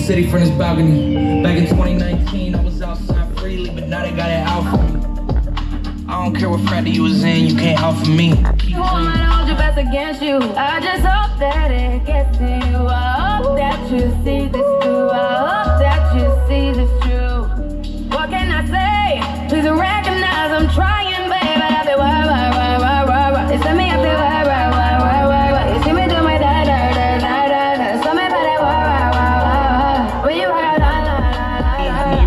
city from this balcony. Back in 2019, I was outside freely, but now they got it out for me. I don't care what frat you was in, you can't out for me. Keep hold your best against you. I just hope that it gets to you. I hope that you see this through. I hope that you see this true. What can I say? Please recognize I'm trying, baby. I feel why. It's me, I feel why. You see me do my da. So me better why.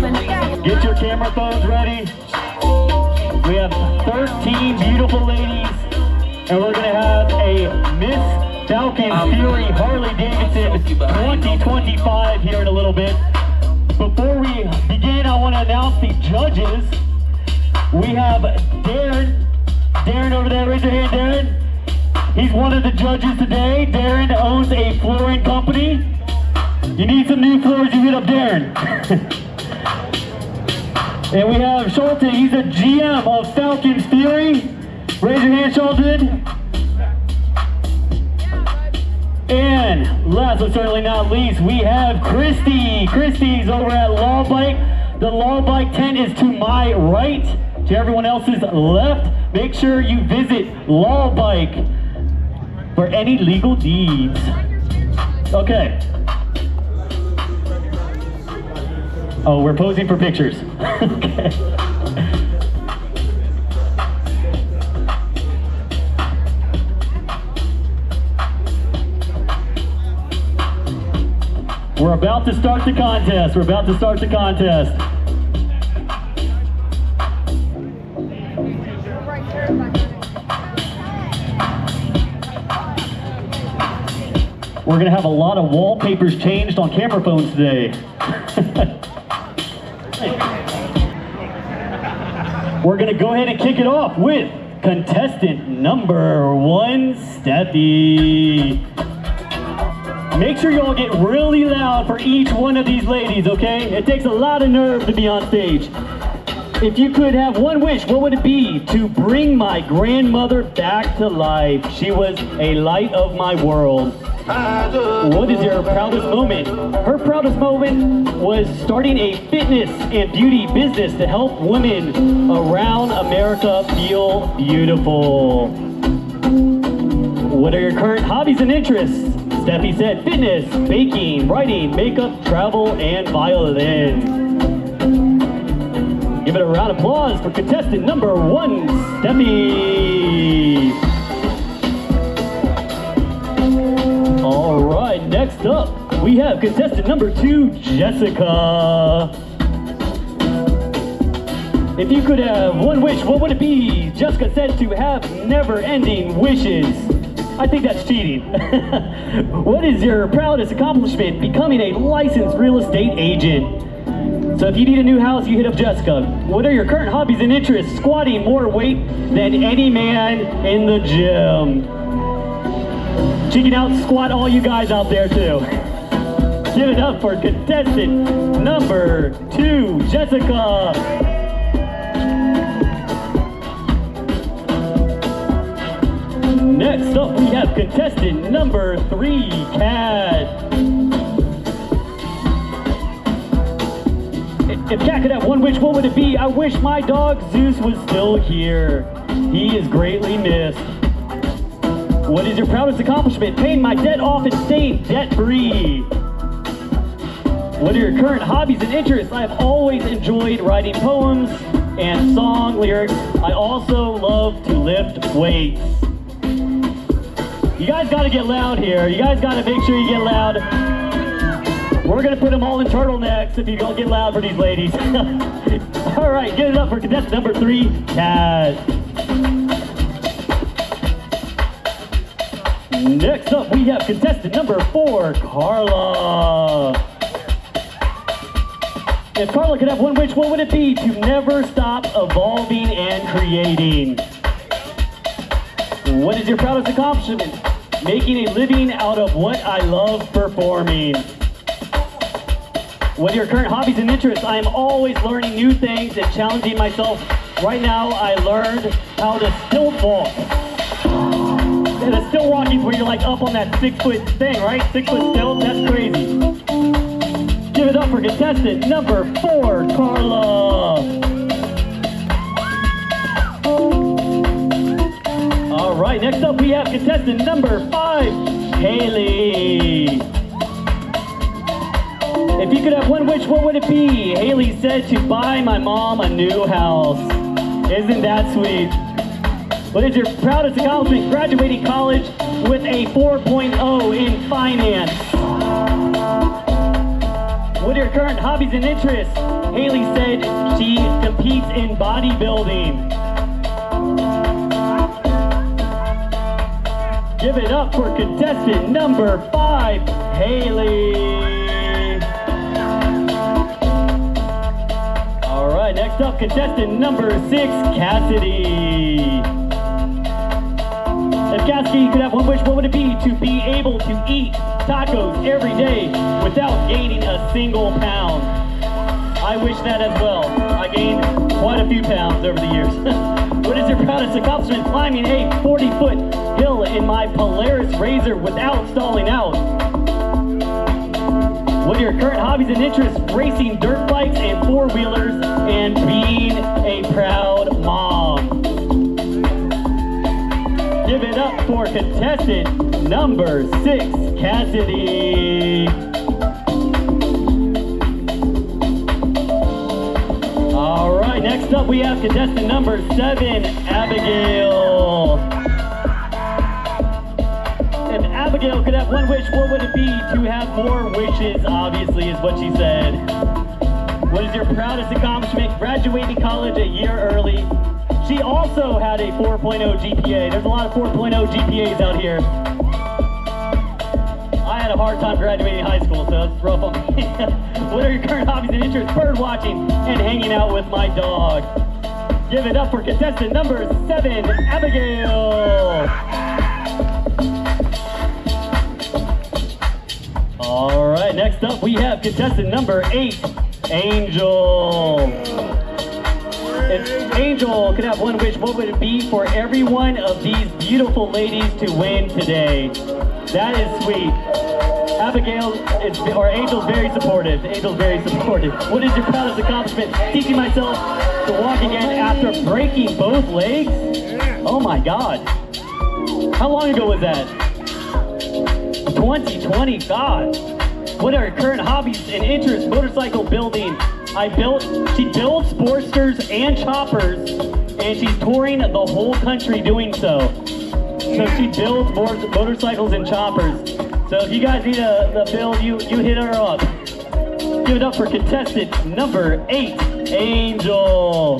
When you get your camera phones ready. We have 13 beautiful ladies, and we're gonna have a Miss Falcons Fury Harley Davidson 2025 here in a little bit. Before we begin, I want to announce the judges. We have Darren. Darren over there, raise your hand, Darren. He's one of the judges today. Darren owns a flooring company. You need some new floors, you hit up Darren. And we have Shelton, he's a GM of Falcons Fury. Raise your hand, Shelton. And last but certainly not least, we have Christy. Christy's over at Law Bike. The Law Bike tent is to my right, to everyone else's left. Make sure you visit Law Bike for any legal deeds. Okay. Oh, we're posing for pictures. Okay. We're about to start the contest. We're about to start the contest. We're gonna have a lot of wallpapers changed on camera phones today. We're gonna go ahead and kick it off with contestant number 1, Steffi. Make sure y'all get really loud for each one of these ladies, okay? It takes a lot of nerve to be on stage. If you could have one wish, what would it be? To bring my grandmother back to life. She was a light of my world. What is your proudest moment? Her proudest moment was starting a fitness and beauty business to help women around America feel beautiful. What are your current hobbies and interests? Steffi said fitness, baking, writing, makeup, travel, and violin. Give it a round of applause for contestant number 1, Steffi. All right, next up, we have contestant number 2, Jessica. If you could have one wish, what would it be? Jessica said to have never-ending wishes. I think that's cheating. What is your proudest accomplishment? Becoming a licensed real estate agent. So if you need a new house, you hit up Jessica. What are your current hobbies and interests? Squatting more weight than any man in the gym. She can out squat all you guys out there too. Give it up for contestant number 2, Jessica. Next up, we have contestant number 3, Kat. If Kat could have one wish, what would it be? I wish my dog Zeus was still here. He is greatly missed. What is your proudest accomplishment? Paying my debt off and staying debt-free. What are your current hobbies and interests? I have always enjoyed writing poems and song lyrics. I also love to lift weights. You guys gotta get loud here. You guys gotta make sure you get loud. We're gonna put them all in turtlenecks if you don't get loud for these ladies. All right, give it up for contestant number 3, Kat. Next up, we have contestant number 4, Carla. If Carla could have one wish, what would it be? To never stop evolving and creating. What is your proudest accomplishment? Making a living out of what I love performing. What are your current hobbies and interests? I am always learning new things and challenging myself. Right now, I learned how to stilt walk. And the stilt walking is where you're like up on that 6-foot thing, right? 6-foot stilt, that's crazy. Give it up for contestant number 4, Carla. All right, next up we have contestant number 5, Haley. If you could have one wish, what would it be? Haley said to buy my mom a new house. Isn't that sweet? What is your proudest accomplishment? Graduating college with a 4.0 in finance. What are your current hobbies and interests? Haley said she competes in bodybuilding. Give it up for contestant number 5, Haley. All right, next up, contestant number 6, Cassidy. If Cassidy could have one wish, what would it be? To be able to eat tacos every day without gaining a single pound. I wish that as well. I gained quite a few pounds over the years. What is your proudest accomplishment? Climbing a 40-foot hill in my Polaris Razor without stalling out. What are your current hobbies and interests? Racing dirt bikes and 4-wheelers and being a proud mom. Give it up for contestant number 6, Cassidy. All right, next up we have contestant number 7, Abigail. If Abigail could have one wish, what would it be? To have more wishes, obviously, is what she said. What is your proudest accomplishment? Graduating college a year early. She also had a 4.0 GPA. There's a lot of 4.0 GPAs out here. I had a hard time graduating high school, so it's rough on me. What are your current hobbies and interests? Bird watching and hanging out with my dog. Give it up for contestant number 7, Abigail. All right, next up we have contestant number 8, Angel. If Angel could have one wish, what would it be? For every one of these beautiful ladies to win today. That is sweet. Abigail or Angel's very supportive. Angel's very supportive. What is your proudest accomplishment? Teaching myself to walk again after breaking both legs? Oh my God. How long ago was that? 2020, God. What are her current hobbies and interests? Motorcycle building. She builds Sportsters and choppers, and she's touring the whole country doing so. So she builds motorcycles and choppers. So if you guys need a build, you hit her up. Give it up for contestant number 8, Angel.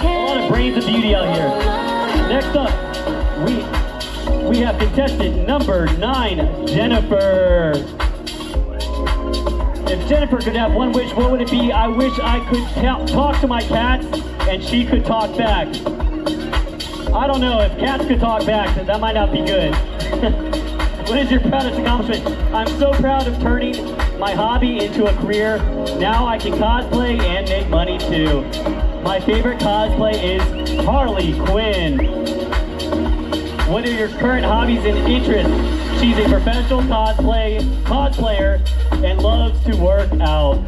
A lot of brains of beauty out here. Next up, we have contestant number 9, Jennifer. If Jennifer could have one wish, what would it be? I wish I could talk to my cats and she could talk back. I don't know, if cats could talk back, that might not be good. What is your proudest accomplishment? I'm so proud of turning my hobby into a career. Now I can cosplay and make money too. My favorite cosplay is Harley Quinn. What are your current hobbies and interests? She's a professional cosplayer and loves to work out.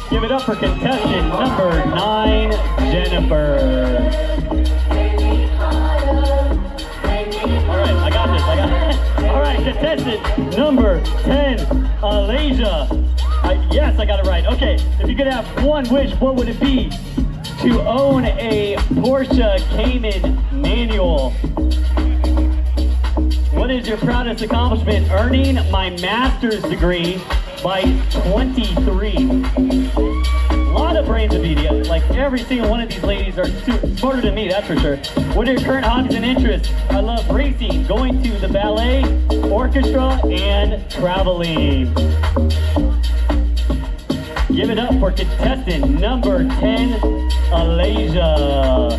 Give it up for contestant number 9, Jennifer. All right, I got this. All right, contestant number 10, Alasia. Yes, I got it right. Okay, if you could have one wish, what would it be? To own a Porsche Cayman manual. What is your proudest accomplishment? Earning my master's degree by 23. A lot of brains of media. Like every single one of these ladies are smarter than me, that's for sure. What are your current hobbies and interests? I love racing, going to the ballet, orchestra, and traveling. Give it up for contestant number 10, Alasia.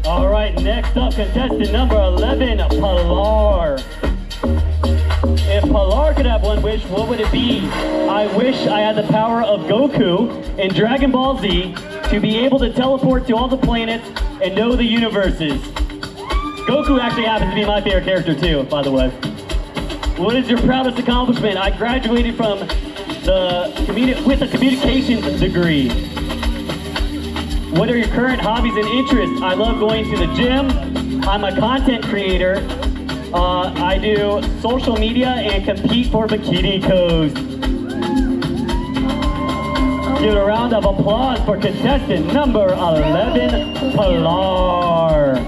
All right, next up, contestant number 11, Pilar. If Pilar could have one wish, what would it be? I wish I had the power of Goku in Dragon Ball Z to be able to teleport to all the planets and know the universes. Goku actually happens to be my favorite character too, by the way. What is your proudest accomplishment? I graduated from with a communications degree. What are your current hobbies and interests? I love going to the gym. I'm a content creator. I do social media and compete for Bikini codes. Give a round of applause for contestant number 11, Pilar.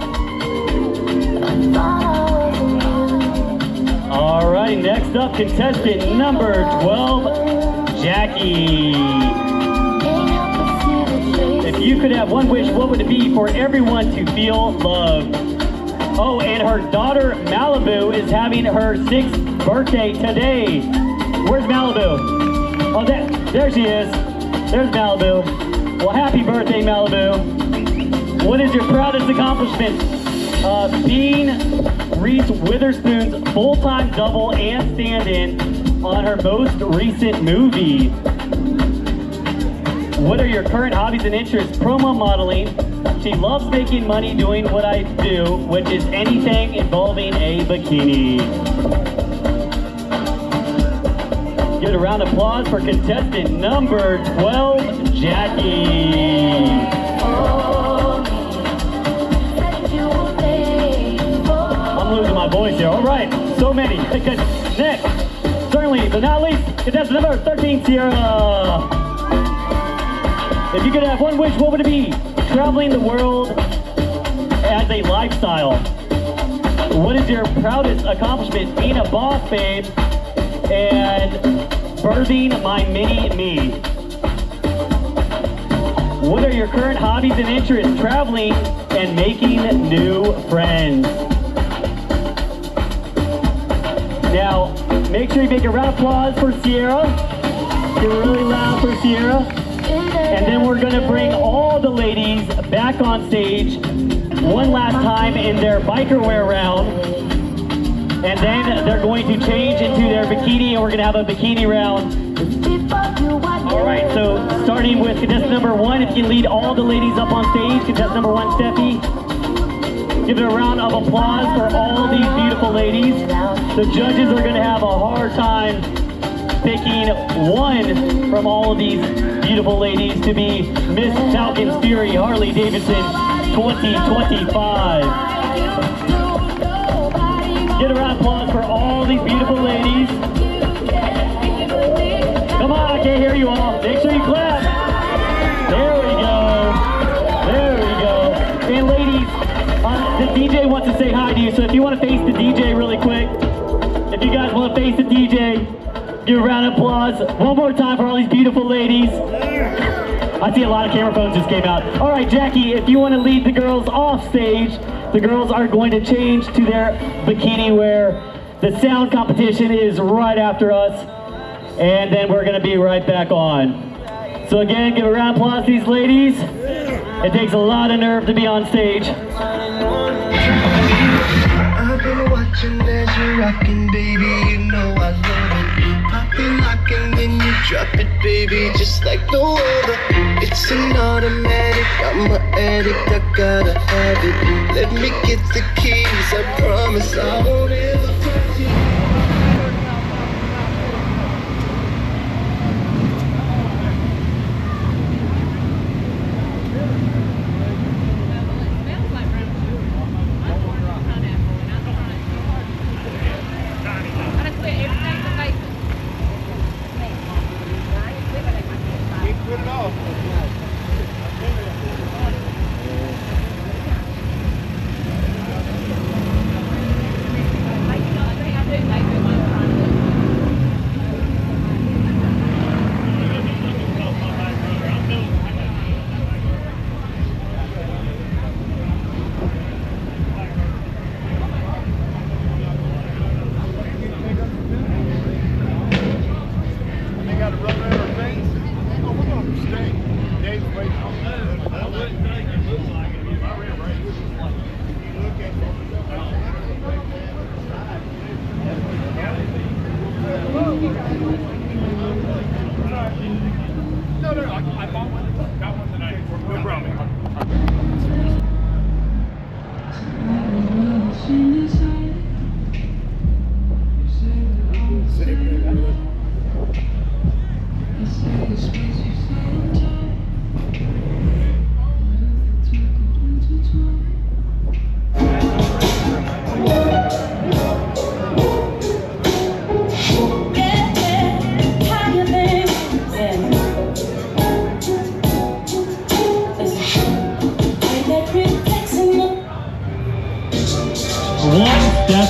All right, next up, contestant number 12, Jackie. If you could have one wish, what would it be? For everyone to feel loved. Oh, and her daughter, Malibu, is having her 6th birthday today. Where's Malibu? Oh, there she is. There's Malibu. Well, happy birthday, Malibu. What is your proudest accomplishment? Being Reese Witherspoon's full-time double and stand-in on her most recent movie. What are your current hobbies and interests? Promo modeling. She loves making money doing what I do, which is anything involving a bikini. Give it a round of applause for contestant number 12, Jackie. I'm losing my voice here. All right, so many. Next, certainly, but not least, contestant number 13, Sierra. If you could have one wish, what would it be? Traveling the world as a lifestyle. What is your proudest accomplishment? Being a boss, babe, and birthing my mini-me. What are your current hobbies and interests? Traveling and making new friends. Now, make sure you make a round of applause for Sierra. Get really loud for Sierra. And then we're gonna bring all the ladies back on stage one last time in their biker wear round. And then they're going to change into their bikini and we're gonna have a bikini round. All right, so starting with contestant number 1, if you can lead all the ladies up on stage. Contestant number 1, Steffi. Give it a round of applause for all these beautiful ladies. The judges are gonna have a hard time picking one from all of these beautiful ladies to be Miss Falcons Fury Harley Davidson 2025. Get a round of applause for all these beautiful ladies. Come on, I can't hear you all. Make sure you clap. There we go. There we go. And ladies, the DJ wants to say hi to you, so if you want to face the DJ really quick, if you guys want to face the DJ, give a round of applause one more time for all these beautiful ladies. I see a lot of camera phones just came out. All right, Jackie, if you want to lead the girls off stage, the girls are going to change to their bikini wear. The sound competition is right after us, and then we're going to be right back on. So again, give a round of applause to these ladies. It takes a lot of nerve to be on stage. I've been watching as you're rocking, baby, you know I love it. Pop it, lock and then you drop it, baby, just like no other. It's an automatic, I'm an addict, I gotta have it. Let me get the keys, I promise I won't ever touch you.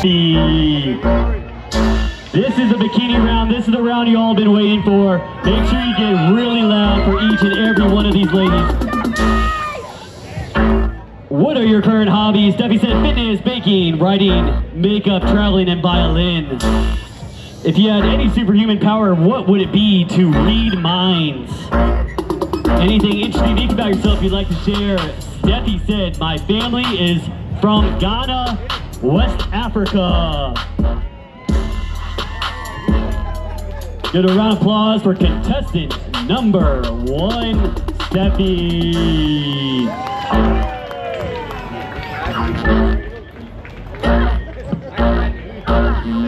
Steffi. This is the bikini round. This is the round you all been waiting for. Make sure you get really loud for each and every one of these ladies. What are your current hobbies? Steffi said fitness, baking, writing, makeup, traveling, and violin. If you had any superhuman power, what would it be? To read minds. Anything interesting, unique about yourself you'd like to share? Steffi said, my family is from Ghana, West Africa. Give a round of applause for contestant number 1, Steffi.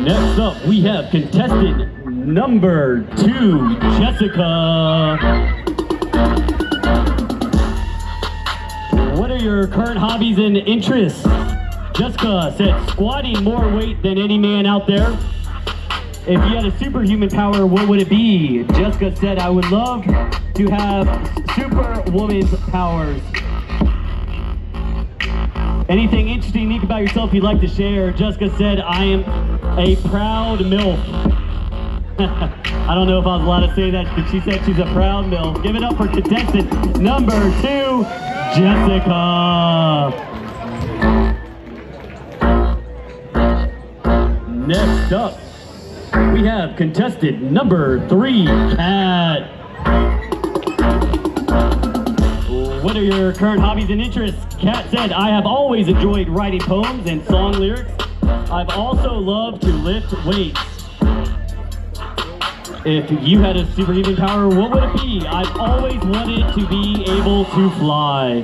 Next up, we have contestant number 2, Jessica. What are your current hobbies and interests? Jessica said squatting more weight than any man out there. If you had a superhuman power, what would it be? Jessica said, I would love to have superwoman's powers. Anything interesting, unique about yourself you'd like to share? Jessica said, I am a proud MILF. I don't know if I was allowed to say that, but she said she's a proud MILF. Give it up for contestant number 2, Jessica. Next up, we have contestant number 3, Kat. What are your current hobbies and interests? Kat said, I have always enjoyed writing poems and song lyrics. I've also loved to lift weights. If you had a superhuman power, what would it be? I've always wanted to be able to fly.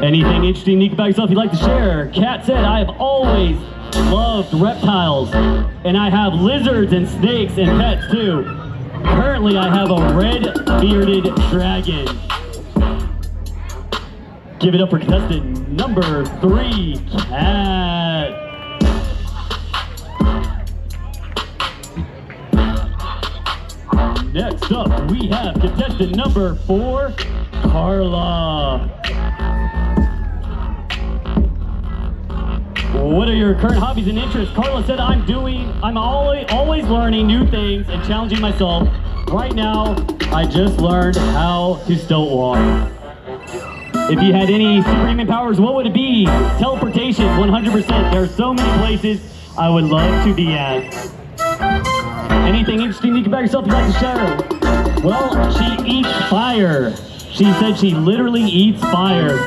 Anything interesting, unique about yourself you'd like to share? Kat said, I have always loved reptiles, and I have lizards and snakes and pets too. Currently, I have a red-bearded dragon. Give it up for contestant number 3, Kat. Next up, we have contestant number 4, Carla. What are your current hobbies and interests? Carla said, I'm always learning new things and challenging myself. Right now, I just learned how to stilt walk. If you had any superhuman powers, what would it be? Teleportation, 100%. There are so many places I would love to be at. Anything interesting, unique about yourself you'd like to share? Well, she eats fire. She said she literally eats fire.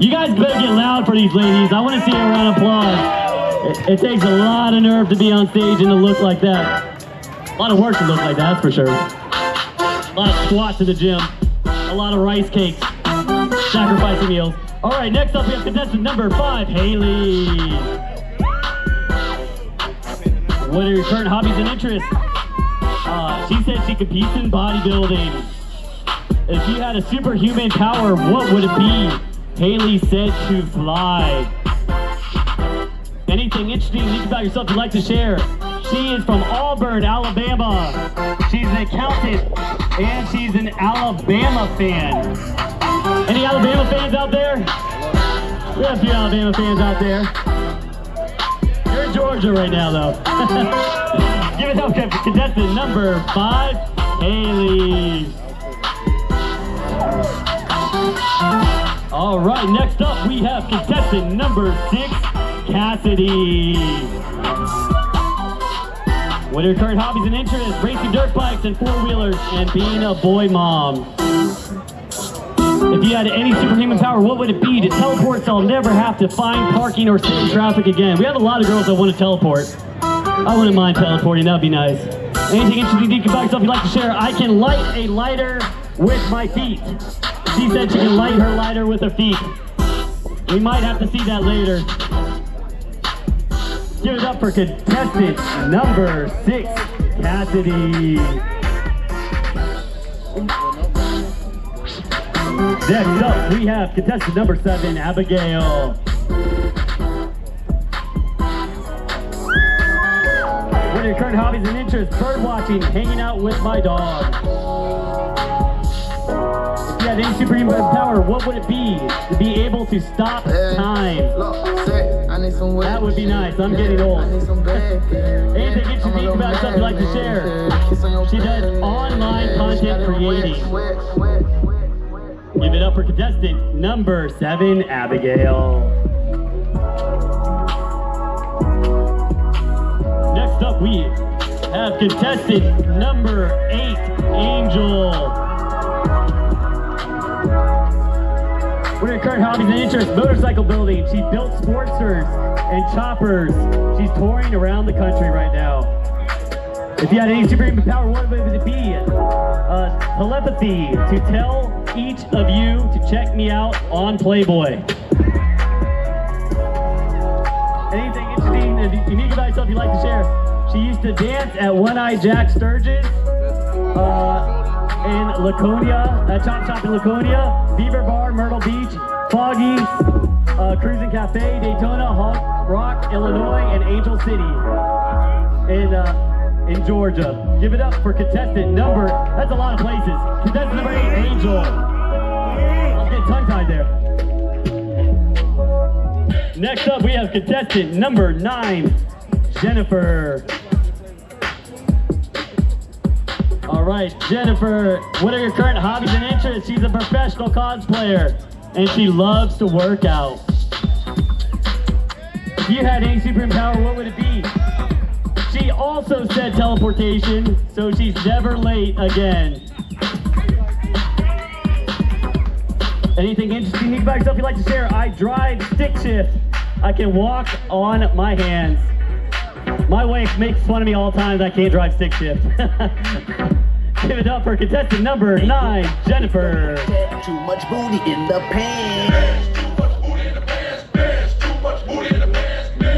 You guys better get loud for these ladies. I want to see a round of applause. It takes a lot of nerve to be on stage and to look like that. A lot of work to look like that, that's for sure. A lot of squats in the gym. A lot of rice cakes. Sacrificing meals. All right, next up we have contestant number 5, Haley. What are your current hobbies and interests? She said she competes in bodybuilding. If you had a superhuman power, what would it be? Haley said to fly. Anything interesting, unique about yourself you'd like to share? She is from Auburn, Alabama. She's an accountant, and she's an Alabama fan. Any Alabama fans out there? We have a few Alabama fans out there. You're in Georgia right now, though. Give it up for contestant number 5, Haley. All right, next up we have contestant number 6, Cassidy. What are your current hobbies and interests? Racing dirt bikes and 4-wheelers and being a boy mom. If you had any superhuman power, what would it be? To teleport so I'll never have to find parking or sit in traffic again. We have a lot of girls that want to teleport. I wouldn't mind teleporting, that'd be nice. Anything interesting, unique about yourself you'd like to share? I can light a lighter with my feet. She said she can light her lighter with her feet. We might have to see that later. Give it up for contestant number 6, Cassidy. Next up, we have contestant number 7, Abigail. What are your current hobbies and interests? Bird watching, hanging out with my dog. you had any superhuman power, what would it be? To be able to stop time. That would be nice. I'm getting old. Anything interesting about yourself you'd like to share? She does online content creating. Give it up for contestant number 7, Abigail. Next up, we have contestant number 8, Angel. What are your current hobbies and interests? Motorcycle building. She built sportsters and choppers. She's touring around the country right now. If you had any superhuman power, what would it be? Telepathy, to tell each of you to check me out on Playboy. Anything interesting and unique about yourself you'd like to share? She used to dance at One-Eye Jack Sturgis in Laconia, Chop Shop in Laconia, Beaver Bar, Myrtle Beach, Foggy, Cruising Cafe, Daytona, Hawk Rock, Illinois, and Angel City in Georgia. Give it up for contestant number, that's a lot of places. Contestant number 8, Angel. I'll get tongue-tied there. Next up, we have contestant number 9, Jennifer. All right, Jennifer, what are your current hobbies and interests? She's a professional cosplayer, and she loves to work out. If you had any superpower, what would it be? She also said teleportation, so she's never late again. Anything interesting about yourself you'd like to share? I drive stick shift. I can walk on my hands. My wife makes fun of me all the time that I can't drive stick shift. Give it up for contestant number 9, Jennifer. Too much booty in the pants.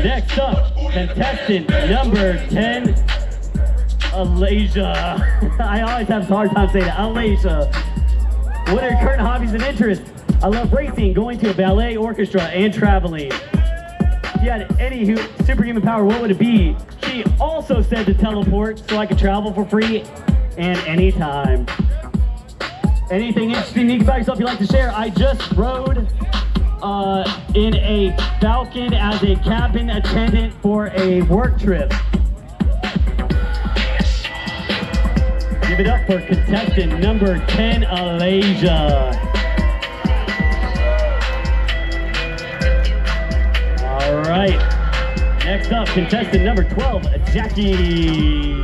Next up, contestant number 10, Alasia. I always have a hard time saying it, Alasia. What are your current hobbies and interests? I love racing, going to a ballet orchestra, and traveling. If you had any superhuman power, what would it be? She also said to teleport so I could travel for free and anytime. Anything interesting, unique about yourself you'd like to share? I just rode in a Falcon as a cabin attendant for a work trip. Give it up for contestant number 10, Alasia. All right. Next up, contestant number 12, Jackie.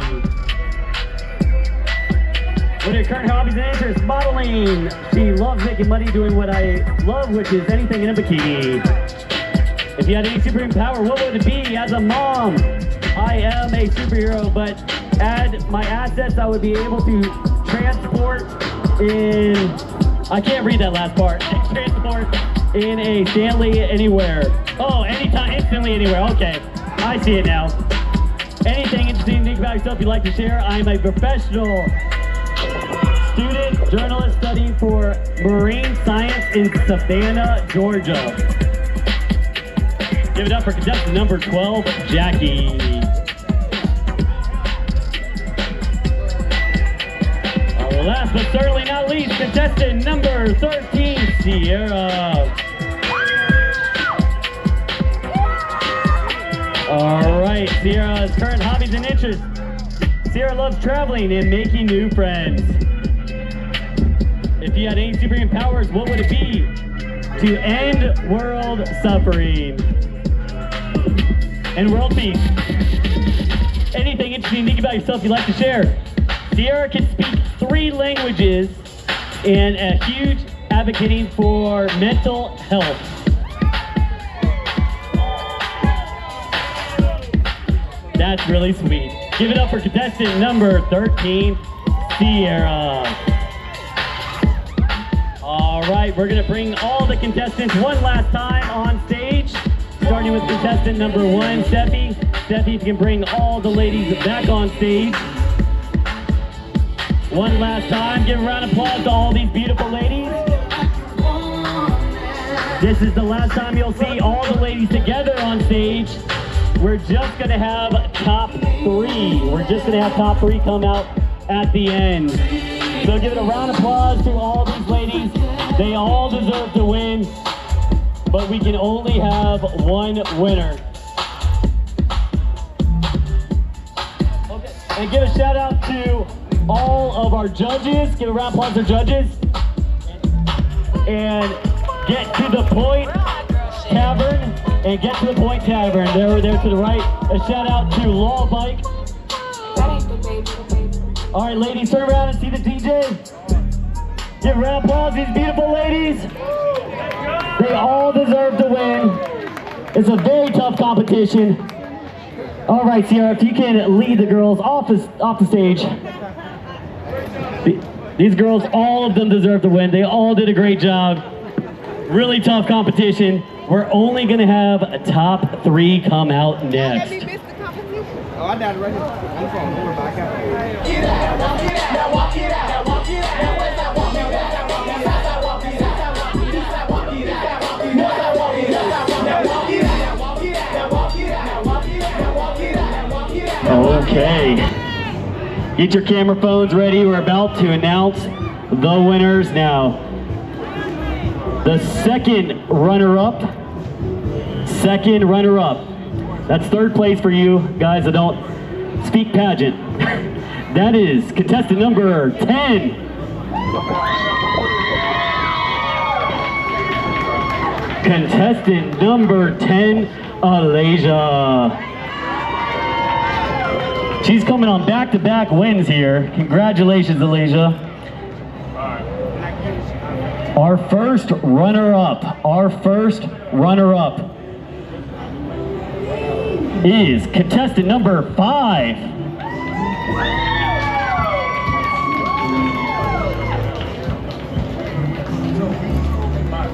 What are your current hobbies and interests? Modeling. She loves making money doing what I love, which is anything in a bikini. If you had any superhuman power, what would it be? As a mom, I am a superhero, but add my assets, I would be able to transport in, I can't read that last part, transport in a Stanley anywhere. Oh, anytime, instantly anywhere, okay. I see it now. Anything interesting, think about yourself you'd like to share? I'm a professional student journalist studying for marine science in Savannah, Georgia. Give it up for contestant number 12, Jackie. Last but certainly not least, contestant number 13, Sierra. All right, Sierra's current hobbies and interests. Sierra loves traveling and making new friends. If you had any superhuman powers, what would it be? To end world suffering and world peace. Anything interesting, unique about yourself you'd like to share? Sierra can speak 3 languages and a huge advocating for mental health. That's really sweet. Give it up for contestant number 13, Sierra. All right, we're gonna bring all the contestants one last time on stage, starting with contestant number 1, Steffi. Steffi, if you can bring all the ladies back on stage. One last time, give a round of applause to all these beautiful ladies. This is the last time you'll see all the ladies together on stage. We're just gonna have top 3. We're just gonna have top 3 come out at the end. So give it a round of applause to all these ladies. They all deserve to win, but we can only have one winner. Okay. And give a shout out to all of our judges. Give a round of applause to judges. And get to the Point Tavern. And get to the Point Tavern. They're there to the right. A shout out to Law Bike. All right, ladies, turn around and see the DJ. Give a round of applause to these beautiful ladies. They all deserve to win. It's a very tough competition. All right, Sierra, if you can lead the girls off the stage. These girls, all of them deserve to win. They all did a great job. Really tough competition. We're only gonna have a top 3 come out next. Oh, I died right here. I'm from over back out. Okay. Get your camera phones ready. We're about to announce the winners now. The second runner-up. That's third place for you guys that don't speak pageant. That is contestant number 10. Contestant number 10, Alasia. She's coming on back-to-back wins here. Congratulations, Alasia. Our first runner-up is contestant number 5.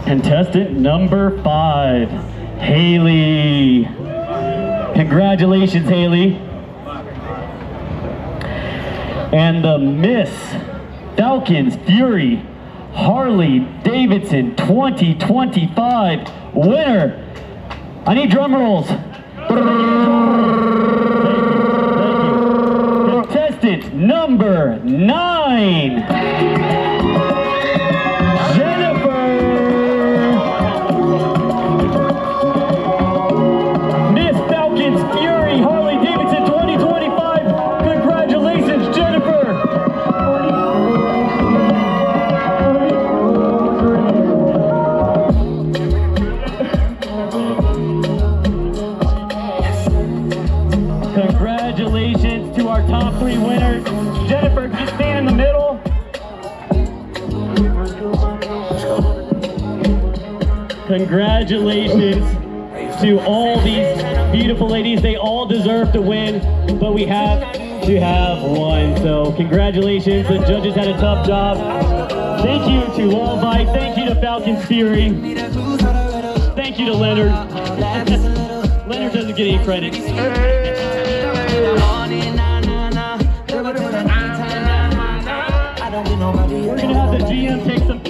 Contestant number 5, Haley. Congratulations, Haley. And the Miss Falcons Fury Harley Davidson 2025 winner. I need drum rolls. Thank you. Contestant number 9, Jennifer. Miss Falcons Fury Harley Davidson 2025. Congratulations, Jennifer. Congratulations to our top 3 winners. Jennifer, can you stand in the middle? Congratulations to all these beautiful ladies. They all deserve to win, but we have to have one. So congratulations. The judges had a tough job. Thank you to Wall Bike. Thank you to Falcons Fury. Thank you to Leonard. Leonard doesn't get any credit. We're gonna have the GM take some.